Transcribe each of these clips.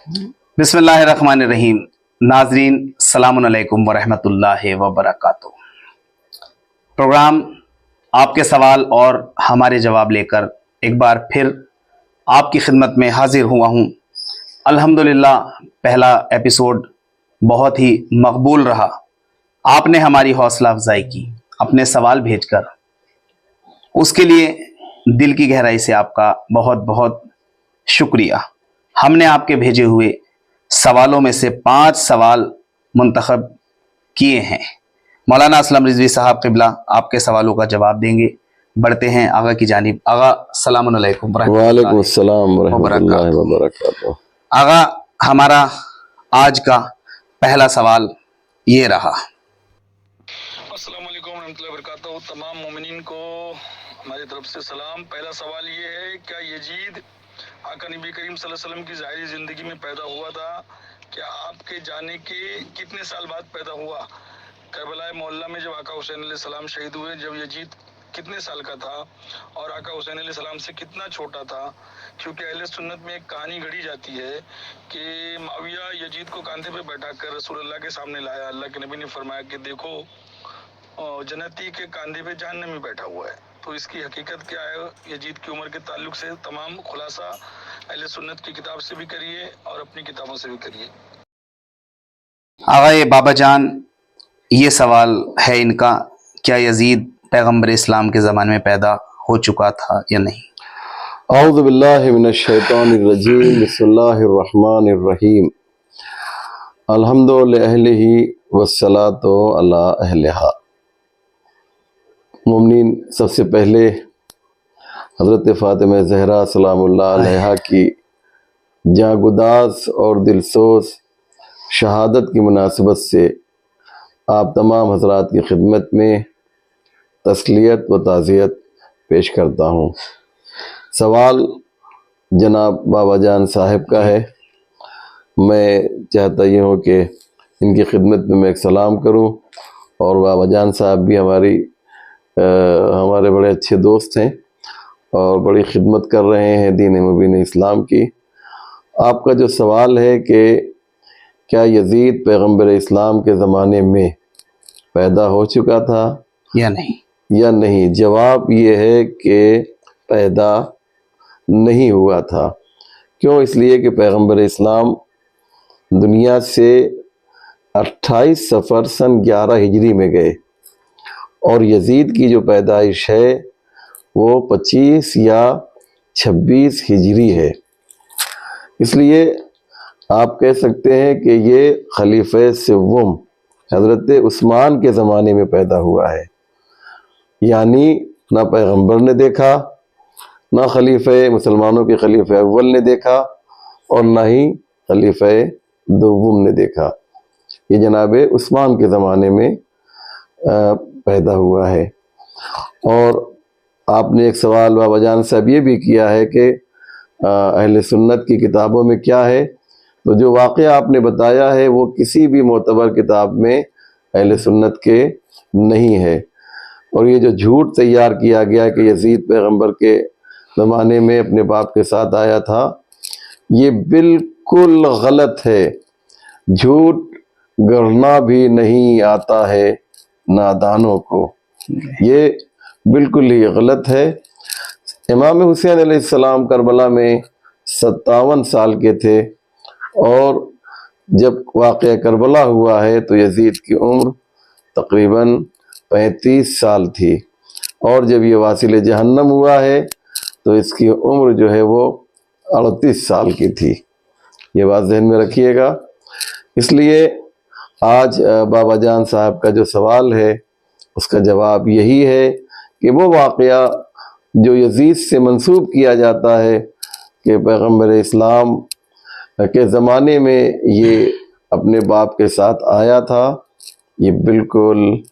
बिस्मिल्लाहिर्रहमानिर्रहीम। नाजरीन सलामुन अलैकुम वरहमतुल्लाहि वबरकातुहू। प्रोग्राम आपके सवाल और हमारे जवाब लेकर एक बार फिर आपकी खिदमत में हाजिर हुआ हूँ। अल्हम्दुलिल्लाह पहला एपिसोड बहुत ही मकबूल रहा। आपने हमारी हौसला अफजाई की अपने सवाल भेजकर, उसके लिए दिल की गहराई से आपका बहुत बहुत शुक्रिया। हमने आपके भेजे हुए सवालों में से 5 सवाल मुंतखब किए हैं। मौलाना असलम रिजवी साहब क़िबला आपके सवालों का जवाब देंगे। बढ़ते हैं आगा की जानिब। आगा सलामुन अलैकुम वालेकुम अस्सलाम वरहमतुल्लाहि वबरकातुहू। आगा हमारा आज का पहला सवाल ये रहा। अस्सलाम वालेकुम रहमतुल्लाहि वबरकातुहू। तमाम मोमिनीन को हमारी तरफ से सलाम। पहला सवाल ये है, क्या यजीद आका नबी करीम सल्लल्लाहु अलैहि वसल्लम की ज़ाहिरी ज़िंदगी में पैदा हुआ था? क्या आपके जाने के कितने साल बाद पैदा हुआ? करबला मोहल्ला में जब आका हुसैन अलैहिस्सलाम शहीद हुए, जब यजीद कितने साल का था और आका हुसैन अलैहिस्सलाम से कितना छोटा था? क्योंकि अहले सुन्नत में एक कहानी गढ़ी जाती है कि माविया यजीद को कांधे पे बैठाकर रसूलुल्लाह के सामने लाया। अल्लाह के नबी ने फरमाया कि देखो जन्नती के कांधे पे जहन्नमी बैठा हुआ है। तो इसकी हकीकत क्या है? यजीद की उम्र के ताल्लुक से तमाम खुलासा अहले सुन्नत की किताब से भी करिए और अपनी किताबों से भी करिए। आगा ये बाबा जान, ये सवाल है इनका, क्या यजीद पैगम्बर इस्लाम के ज़माने में पैदा हो चुका था या नहीं? औज़ु बिल्लाहि मिनश शैतानिर रजीम। बिस्मिल्लाहिर्रहमानिर्रहीम। अल्हम्दु लिअहलिही वस्सलातु अला अहलिहा। मुमिनीन, सबसे पहले हज़रत फ़ातिमा ज़हरा सलामुल्लाह अलैहा की जागुदास और दिलसोज शहादत की मुनासिबत से आप तमाम हज़रात की खिदमत में तस्लियत व ताज़ियत पेश करता हूँ। सवाल जनाब बाबा जान साहब का है। मैं चाहता ये हूँ कि इनकी खिदमत में मैं एक सलाम करूँ, और बाबा जान साहब भी हमारे बड़े अच्छे दोस्त हैं और बड़ी खिदमत कर रहे हैं दीन मुबीन इस्लाम की। आपका जो सवाल है कि क्या यजीद पैगम्बर इस्लाम के ज़माने में पैदा हो चुका था या नहीं, जवाब ये है कि पैदा नहीं हुआ था। क्यों? इसलिए कि पैगम्बर इस्लाम दुनिया से 28 सफ़र सन 11 हिजरी में गए, और यजीद की जो पैदाइश है वो 25 या 26 हिजरी है। इसलिए आप कह सकते हैं कि ये खलीफे सिव्वम हज़रत उस्मान के ज़माने में पैदा हुआ है। यानी ना पैगम्बर ने देखा, ना खलीफे मुसलमानों के खलीफे अव्वल ने देखा, और ना ही खलीफे दोवम ने देखा। ये जनाब उस्मान के ज़माने में पैदा हुआ है। और आपने एक सवाल बाबा जान साहब ये भी किया है कि अहले सुन्नत की किताबों में क्या है, तो जो वाक़या आपने बताया है वो किसी भी मोतबर किताब में अहले सुन्नत के नहीं है। और ये जो झूठ तैयार किया गया कि यजीद पैगम्बर के ज़माने में अपने बाप के साथ आया था, ये बिल्कुल गलत है। झूठ गढ़ना भी नहीं आता है नादानों को, ये बिल्कुल ही गलत है। इमाम हुसैन अलैहिस्सलाम करबला में 57 साल के थे, और जब वाक़या करबला हुआ है तो यजीद की उम्र तकरीबन 35 साल थी, और जब ये वासिल जहन्नम हुआ है तो इसकी उम्र जो है वो 38 साल की थी। ये बात ज़हन में रखिएगा। इसलिए आज बाबा जान साहब का जो सवाल है उसका जवाब यही है कि वो वाक़या जो यजीद से मंसूब किया जाता है कि पैगम्बर इस्लाम के ज़माने में ये अपने बाप के साथ आया था, ये बिल्कुल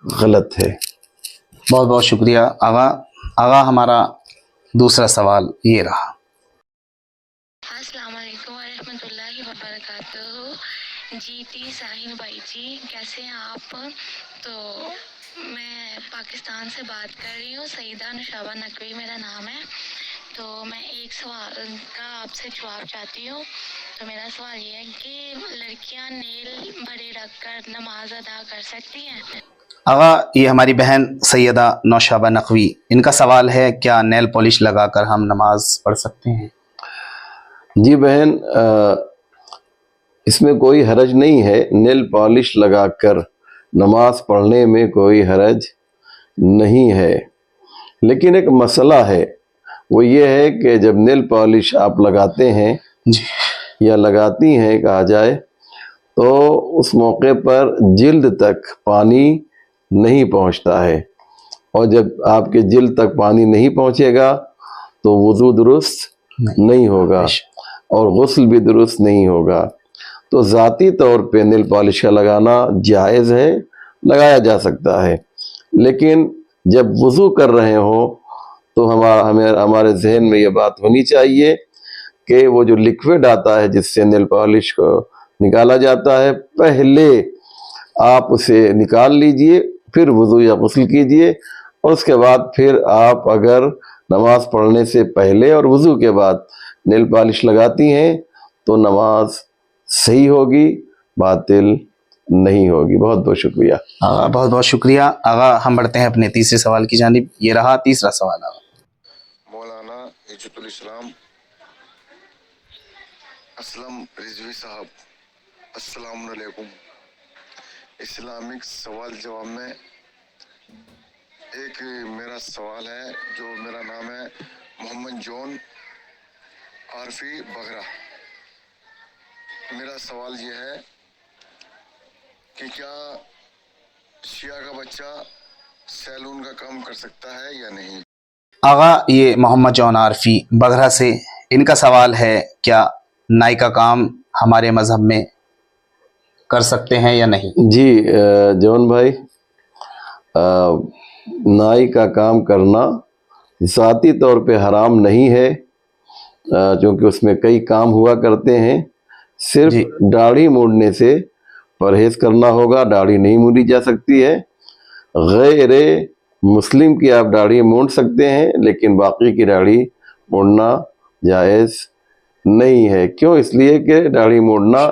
गलत है। बहुत बहुत शुक्रिया आगा हमारा दूसरा सवाल ये रहा। अस्सलाम वालेकुम वरहमतुल्लाहि वबरकातुहू। जीती साहिल भाई जी, कैसे हैं आप? तो मैं पाकिस्तान से बात कर रही हूँ। सईदा नुशाबा नकवी मेरा नाम है। तो मैं एक सवाल का आपसे जवाब चाहती हूँ तो मेरा सवाल ये है कि लड़कियां नेल बड़े रखकर नमाज अदा कर सकती हैं? आगा ये हमारी बहन सैयदा नौशाबा नकवी, इनका सवाल है क्या नेल पॉलिश लगाकर हम नमाज पढ़ सकते हैं? जी बहन, इसमें कोई हरज नहीं है। नेल पॉलिश लगाकर नमाज पढ़ने में कोई हरज नहीं है, लेकिन एक मसला है, वो ये है कि जब नेल पॉलिश आप लगाते हैं जी या लगाती हैं कहा जाए, तो उस मौके पर जिल्द तक पानी नहीं पहुंचता है, और जब आपके जिल्द तक पानी नहीं पहुंचेगा तो वुज़ू दुरुस्त नहीं होगा और गुस्ल भी दुरुस्त नहीं होगा। तो ज़ाती तौर पे नेल पॉलिश का लगाना जायज़ है, लगाया जा सकता है, लेकिन जब वुज़ू कर रहे हो तो हमारे जहन में ये बात होनी चाहिए कि वो जो लिक्विड आता है जिससे नेल पॉलिश को निकाला जाता है, पहले आप उसे निकाल लीजिए, फिर वुज़ू या गुस्ल कीजिए, और उसके बाद फिर आप अगर नमाज पढ़ने से पहले और वुज़ू के बाद नेल पॉलिश लगाती हैं तो नमाज सही होगी, बातिल नहीं होगी। बहुत बहुत शुक्रिया आगा, बहुत बहुत शुक्रिया आगा। हम बढ़ते हैं अपने तीसरे सवाल की जानिब। ये रहा तीसरा सवाल आगा। मौलाना इज्जतुल इस्लाम असलम रिजवी साहब, अस्सलाम वालेकुम। इस्लामिक सवाल जवाब में एक मेरा सवाल है, जो मेरा नाम है मोहम्मद जॉन आरफी बगरा। मेरा सवाल ये है कि क्या शिया का बच्चा सैलून का काम कर सकता है या नहीं? आगा ये मोहम्मद जॉन आरफी बगरा से, इनका सवाल है क्या नाई का काम हमारे मज़हब में कर सकते हैं या नहीं? जी जॉन भाई, नाई का काम करना ज़ाती तौर पे हराम नहीं है, क्योंकि उसमें कई काम हुआ करते हैं। सिर्फ दाढ़ी मूड़ने से परहेज़ करना होगा, दाढ़ी नहीं मूड़ी जा सकती है। गैर मुस्लिम की आप दाढ़ी मूड़ सकते हैं, लेकिन बाकी की दाढ़ी मूड़ना जायज़ नहीं है। क्यों? इसलिए कि दाढ़ी मूड़ना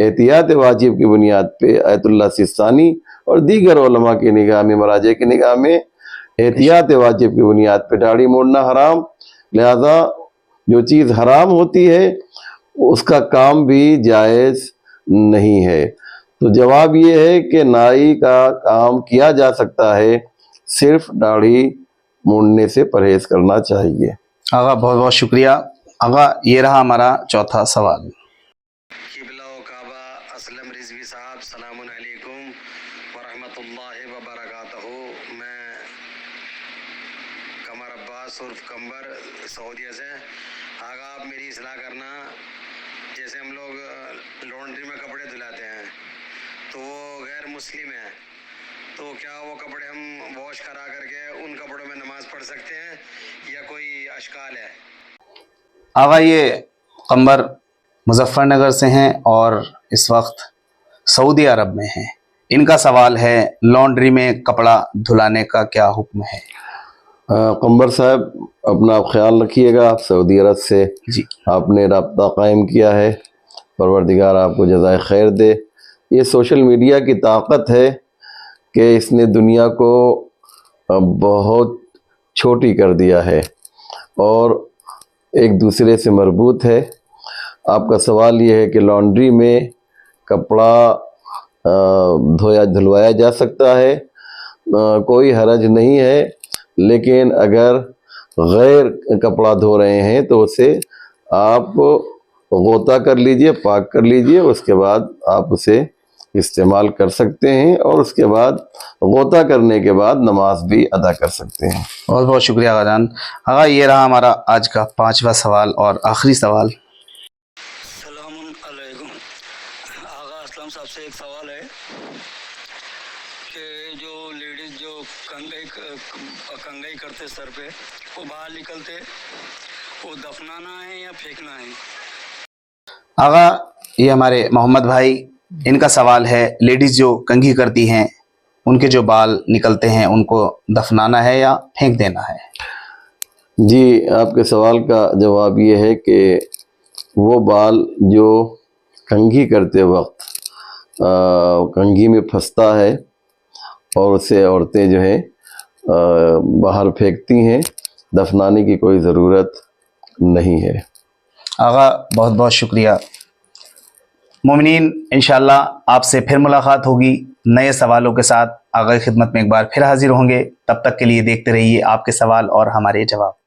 एहतियात वाजिब की बुनियाद पे आयतुल्लाह सिस्तानी और दीगर उलमा की निगाह में, मराजे की निगाह में एहतियात वाजिब की बुनियाद पे दाढ़ी मूड़ना हराम। लिहाजा जो चीज़ हराम होती है उसका काम भी जायज़ नहीं है। तो जवाब ये है कि नाई का काम किया जा सकता है, सिर्फ दाढ़ी मूड़ने से परहेज़ करना चाहिए। आगा बहुत बहुत शुक्रिया आगा। ये रहा हमारा चौथा सवाल। किबला व काबा असलम रिजवी साहब, सलामुन अलैकुम व रहमतुल्लाहि व बरकातहू। मैं कमर अब्बास उर्फ कंबर सऊदीया से। आगा आप मेरी इस्लाह करना, जैसे हम लोग लॉन्ड्री में कपड़े धुलाते हैं तो वो गैर मुस्लिम है, तो क्या वो कपड़े हम वॉश करा करके उन कपड़ों में नमाज पढ़ सकते हैं या कोई अशकाल है? आगा ये कंबर मुजफ्फरनगर से हैं और इस वक्त सऊदी अरब में हैं। इनका सवाल है लॉन्ड्री में कपड़ा धुलाने का क्या हुक्म है? कंबर साहब, अपना आप ख्याल रखिएगा। आप सऊदी अरब से जी आपने राब्ता कायम किया है, परवरदिगार आपको जज़ाए खैर दे। ये सोशल मीडिया की ताकत है कि इसने दुनिया को बहुत छोटी कर दिया है और एक दूसरे से मरबूत है। आपका सवाल ये है कि लॉन्ड्री में कपड़ा धुलवाया जा सकता है, कोई हरज नहीं है, लेकिन अगर गैर कपड़ा धो रहे हैं तो उसे आप गोता कर लीजिए, पाक कर लीजिए, उसके बाद आप उसे इस्तेमाल कर सकते हैं और उसके बाद गोता करने के बाद नमाज भी अदा कर सकते हैं। बहुत बहुत शुक्रिया आगा जान। आगा ये रहा हमारा आज का पांचवा सवाल और आखिरी सवाल। सलामुन अलैकुम। आगा असलम साहब से एक सवाल है कि जो लेडीज़ जो कंघी करते सर पे, वो बाहर निकलते, वो दफनाना है या फेंकना है? आगा ये हमारे मोहम्मद भाई, इनका सवाल है लेडीज़ जो कंघी करती हैं, उनके जो बाल निकलते हैं, उनको दफनाना है या फेंक देना है? जी, आपके सवाल का जवाब ये है कि وہ بال جو کنگھی کرتے وقت کنگھی میں پھنستا ہے اور اسے عورتیں جو ہیں باہر پھینکتی ہیں، دفنانے کی کوئی ضرورت نہیں ہے۔ آغا بہت بہت شکریہ۔ مومنین انشاءاللہ آپ سے پھر ملاقات ہوگی نئے سوالوں کے ساتھ، آغا کی خدمت میں ایک بار پھر حاضر ہوں گے۔ تب تک کے لیے دیکھتے رہیے آپ کے سوال اور ہمارے جواب۔